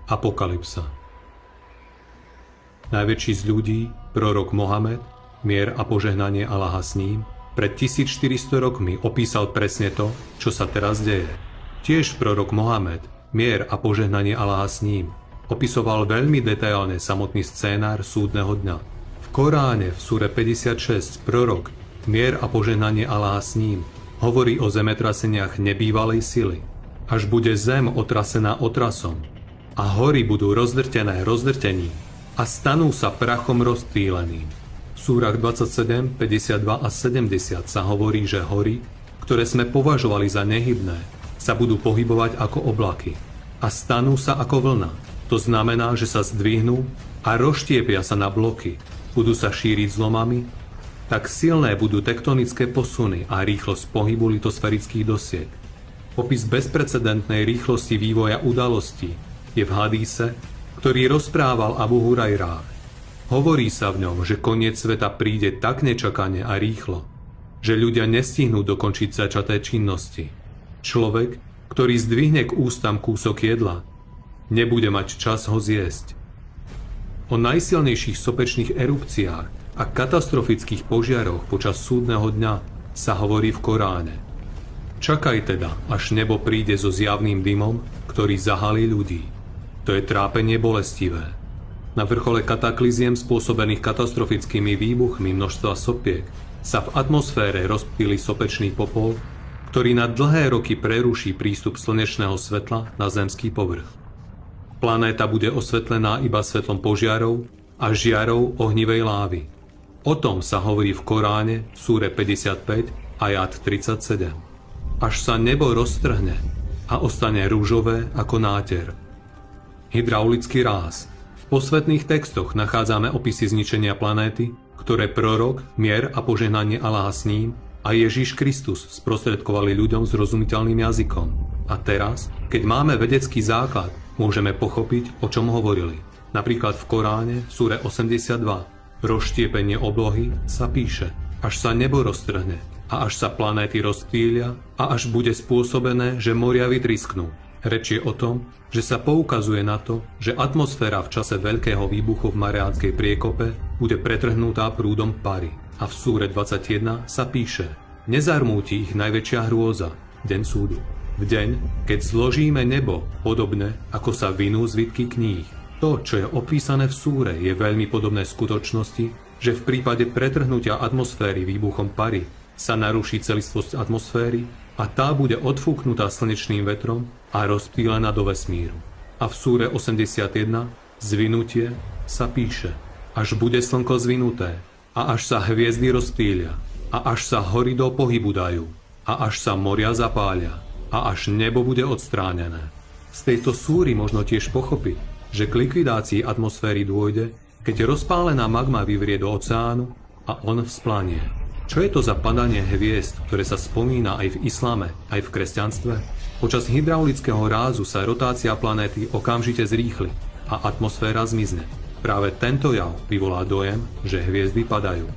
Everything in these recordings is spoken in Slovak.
Apokalypsa. Najväčší z ľudí, prorok Mohamed, mier a požehnanie Allaha s ním, pred 1400 rokmi opísal presne to, čo sa teraz deje. Tiež prorok Mohamed, mier a požehnanie Allaha s ním, opisoval veľmi detailne samotný scénár súdneho dňa. V Koráne v súre 56 prorok, mier a požehnanie Allaha s ním, hovorí o zemetraseniach nebývalej sily, až bude zem otrasená otrasom a hory budú rozdrtené rozdrtením a stanú sa prachom rozptýleným. V súrach 27, 52 a 70 sa hovorí, že hory, ktoré sme považovali za nehybné, sa budú pohybovať ako oblaky a stanú sa ako vlna. To znamená, že sa zdvihnú a rozštiepia sa na bloky, budú sa šíriť zlomami, tak silné budú tektonické posuny a rýchlosť pohybu litosférických dosiek. Popis bezprecedentnej rýchlosti vývoja udalostí je v hadíse, ktorý rozprával Abu Hurajrá. Hovorí sa v ňom, že koniec sveta príde tak nečakane a rýchlo, že ľudia nestihnú dokončiť začaté činnosti. Človek, ktorý zdvihne k ústam kúsok jedla, nebude mať čas ho zjesť. O najsilnejších sopečných erupciách a katastrofických požiaroch počas súdneho dňa sa hovorí v Koráne. Čakaj teda, až nebo príde so zjavným dymom, ktorý zahalí ľudí. To je trápenie bolestivé. Na vrchole katakliziem spôsobených katastrofickými výbuchmi množstva sopiek sa v atmosfére rozptýli sopečný popol, ktorý na dlhé roky preruší prístup slnečného svetla na zemský povrch. Planéta bude osvetlená iba svetlom požiarov a žiarov ohnivej lávy. O tom sa hovorí v Koráne v súre 55 ajat 37. Až sa nebo roztrhne a ostane rúžové ako náter. Hydraulický ráz. V posvetných textoch nachádzame opisy zničenia planéty, ktoré prorok, mier a požehnanie Allaha s ním a Ježiš Kristus sprostredkovali ľuďom zrozumiteľným jazykom. A teraz, keď máme vedecký základ, môžeme pochopiť, o čom hovorili. Napríklad v Koráne, v súre 82, rozštiepenie oblohy sa píše, až sa nebo roztrhne a až sa planéty rozptýlia a až bude spôsobené, že moria vytrisknú. Reč je o tom, že sa poukazuje na to, že atmosféra v čase veľkého výbuchu v Mariánskej priekope bude pretrhnutá prúdom pary. A v súre 21 sa píše: nezarmúti ich najväčšia hrôza, deň súdu. V deň, keď zložíme nebo, podobne ako sa vinú zvitky kníh. To, čo je opísané v súre, je veľmi podobné skutočnosti, že v prípade pretrhnutia atmosféry výbuchom pary sa naruší celistvosť atmosféry a tá bude odfúknutá slnečným vetrom a rozptýlená do vesmíru. A v súre 81 zvinutie sa píše: až bude slnko zvinuté a až sa hviezdy rozptýlia a až sa hory do pohybu dajú a až sa moria zapália a až nebo bude odstránené. Z tejto súry možno tiež pochopiť, že k likvidácii atmosféry dôjde, keď rozpálená magma vyvrie do oceánu a on vzplanie. Čo je to za padanie hviezd, ktoré sa spomína aj v islame, aj v kresťanstve? Počas hydraulického rázu sa rotácia planéty okamžite zrýchli a atmosféra zmizne. Práve tento jav vyvolá dojem, že hviezdy padajú.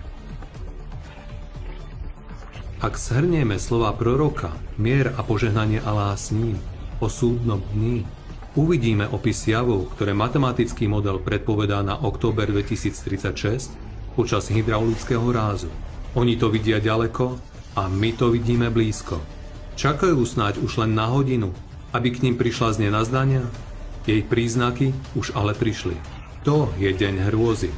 Ak shrnieme slova proroka, mier a požehnanie Allaha s ním, o súdnom dni, uvidíme opis javov, ktoré matematický model predpovedá na október 2036 počas hydraulického rázu. Oni to vidia ďaleko a my to vidíme blízko. Čakajú snáď už len na hodinu, aby k ním prišla znie nazdania? Jej príznaky už ale prišli. To je deň hrôzy.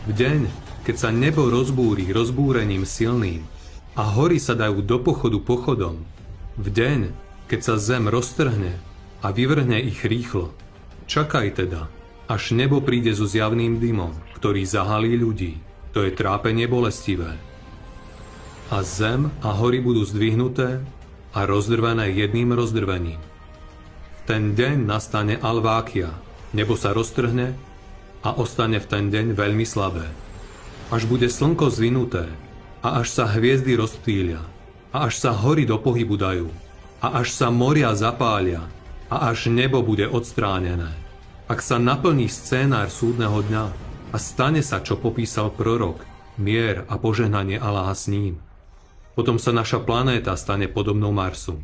V deň, keď sa nebo rozbúri rozbúrením silným a hory sa dajú do pochodu pochodom. V deň, keď sa zem roztrhne a vyvrhne ich rýchlo. Čakaj teda, až nebo príde so zjavným dymom, ktorý zahalí ľudí. To je trápenie bolestivé. A zem a hory budú zdvihnuté a rozdrvené jedným rozdrvením. V ten deň nastane alvákia, nebo sa roztrhne a ostane v ten deň veľmi slabé. Až bude slnko zvinuté a až sa hviezdy rozptýlia a až sa hory do pohybu dajú a až sa moria zapália a až nebo bude odstránené. Ak sa naplní scénár súdneho dňa a stane sa, čo popísal prorok, mier a požehnanie Allaha s ním, potom sa naša planéta stane podobnou Marsu.